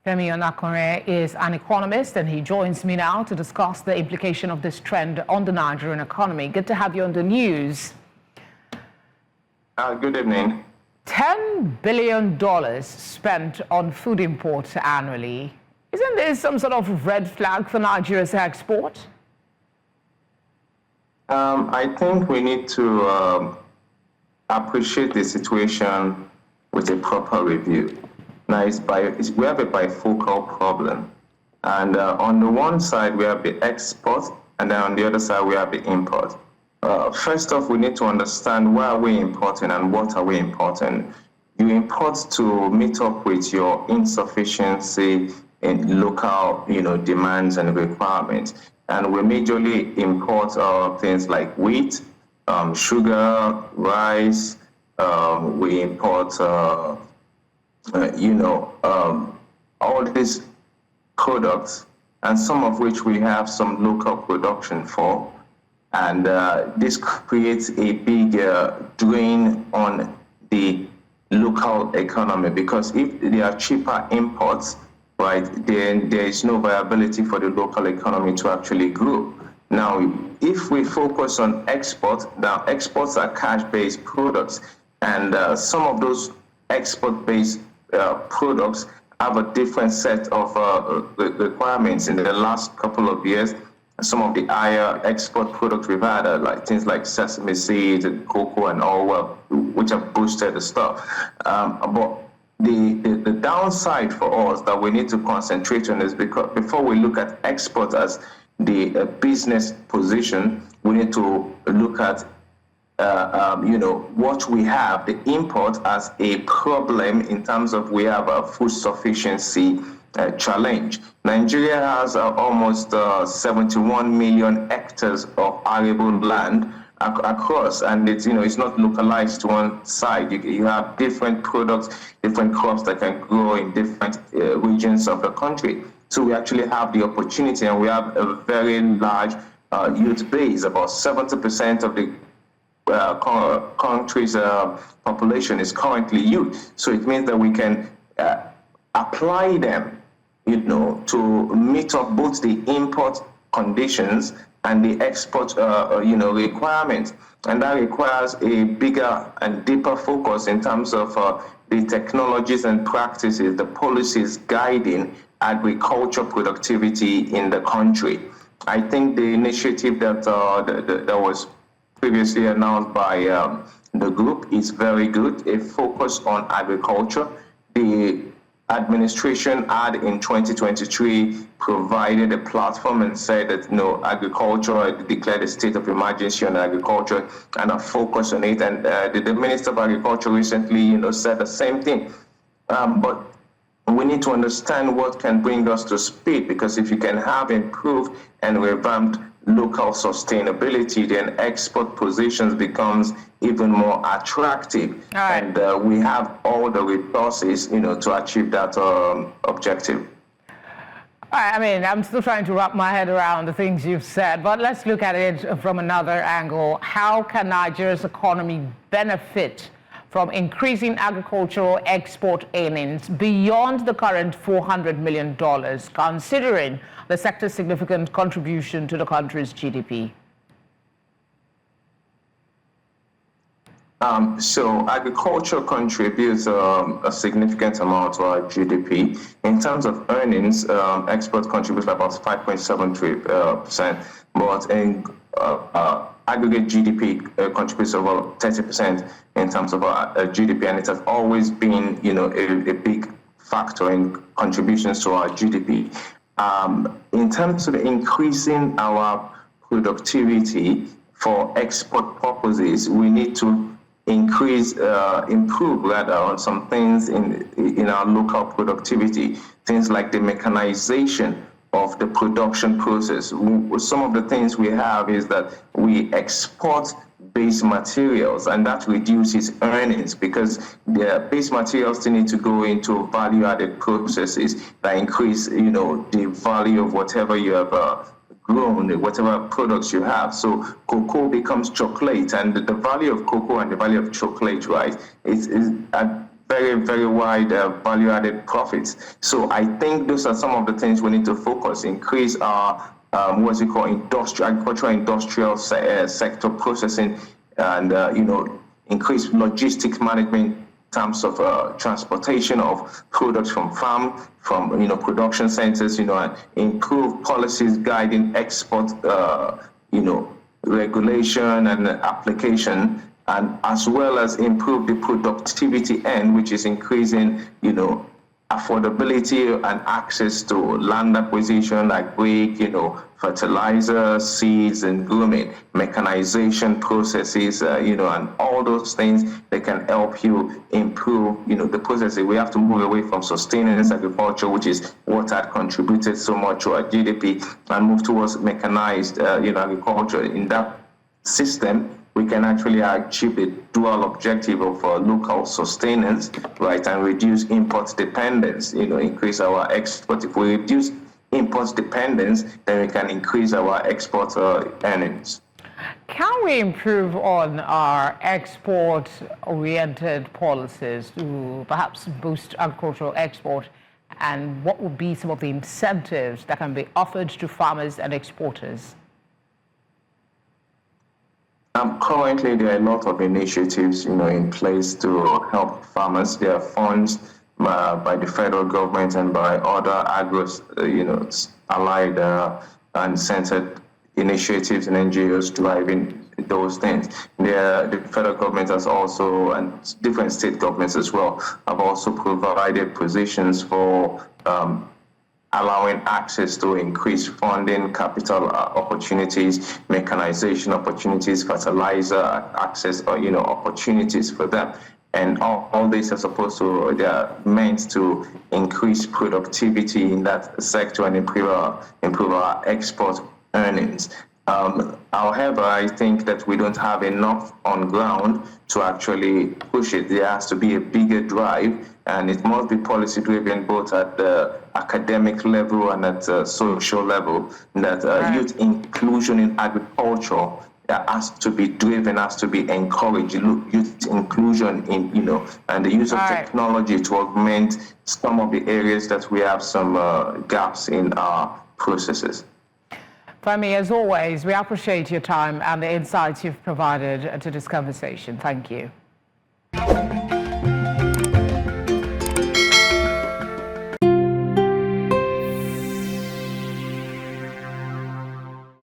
Femi Onakore is an economist, and he joins me now to discuss the implication of this trend on the Nigerian economy. Good to have you on the news. Good evening. $10 billion spent on food imports annually. Isn't this some sort of red flag for Nigeria's export? I think we need to appreciate the situation with a proper review. Now, we have a bifocal problem. And on the one side, we have the export, and then on the other side, we have the import. First off, we need to understand why are we importing and what are we importing. You import to meet up with your insufficiency in local, demands and requirements. And we majorly import things like wheat, sugar, rice. We import, all these products, and some of which we have some local production for. And this creates a big drain on the local economy, because if there are cheaper imports, right, then there is no viability for the local economy to actually grow. Now, if we focus on exports, now exports are cash-based products, and some of those export-based products have a different set of requirements. In the last couple of years, some of the higher export products we've had are like things like sesame seeds and cocoa and all, which have boosted the stuff. But the downside for us that we need to concentrate on is, because before we look at export as the business position, we need to look at what we have, the import, as a problem in terms of we have a food sufficiency challenge. Nigeria has almost 71 million hectares of arable land across, and it's not localized to one side. You have different products, different crops that can grow in different regions of the country. So we actually have the opportunity, and we have a very large youth base. About 70% of the country's population is currently youth. So it means that we can apply them, to meet up both the import conditions and the export, requirements. And that requires a bigger and deeper focus in terms of the technologies and practices, the policies guiding agriculture productivity in the country. I think the initiative that was previously announced by the group is very good. A focus on agriculture. The administration had in 2023 provided a platform and said that agriculture, declared a state of emergency on agriculture and a focus on it. And the Minister of Agriculture recently said the same thing. But we need to understand what can bring us to speed, because if you can have improved and revamped local sustainability, then export positions becomes even more attractive. Right. And we have all the resources, to achieve that objective. I mean, I'm still trying to wrap my head around the things you've said, but let's look at it from another angle. How can Nigeria's economy benefit from increasing agricultural export earnings beyond the current $400 million, considering the sector's significant contribution to the country's GDP? So agriculture contributes a significant amount to our GDP. In terms of earnings, export contributes about 5.73%, but in aggregate GDP contributes about 30% in terms of our GDP, and it has always been, a big factor in contributions to our GDP. In terms of increasing our productivity for export purposes, we need to improve on some things in our local productivity, things like the mechanization of the production process. Some of the things we have is that we export base materials, and that reduces earnings, because the base materials still need to go into value-added processes that increase, the value of whatever you have grown, whatever products you have. So cocoa becomes chocolate, and the value of cocoa and the value of chocolate, right, is very, very wide value-added profits. So I think those are some of the things we need to focus, increase our what's it called, agricultural industrial sector processing, and increase logistics management in terms of transportation of products from farm, from production centers, and improve policies guiding export, regulation and application, and as well as improve the productivity end, which is increasing, affordability and access to land acquisition, agric, fertilizer, seeds and grooming, mechanization processes, and all those things that can help you improve, the processes. We have to move away from sustenance agriculture, which is what had contributed so much to our GDP, and move towards mechanized, agriculture. In that system, we can actually achieve the dual objective of local sustenance, right, and reduce import dependence, increase our export. If we reduce import dependence, then we can increase our export earnings. Can we improve on our export-oriented policies to perhaps boost agricultural export? And what would be some of the incentives that can be offered to farmers and exporters? Currently, there are a lot of initiatives, in place to help farmers. There are funds by the federal government and by other allied and centered initiatives and NGOs driving those things. The federal government has also, and different state governments as well, have also provided positions for allowing access to increased funding, capital opportunities, mechanization opportunities, fertilizer access, opportunities for them. And all this are they are meant to increase productivity in that sector and improve our export earnings. However, I think that we don't have enough on ground to actually push it. There has to be a bigger drive, and it must be policy driven both at the academic level and at the social level, that youth inclusion in agriculture has to be driven, has to be encouraged. Youth inclusion in, and the use of technology to augment some of the areas that we have some gaps in our processes. Femi, as always, we appreciate your time and the insights you've provided to this conversation. Thank you.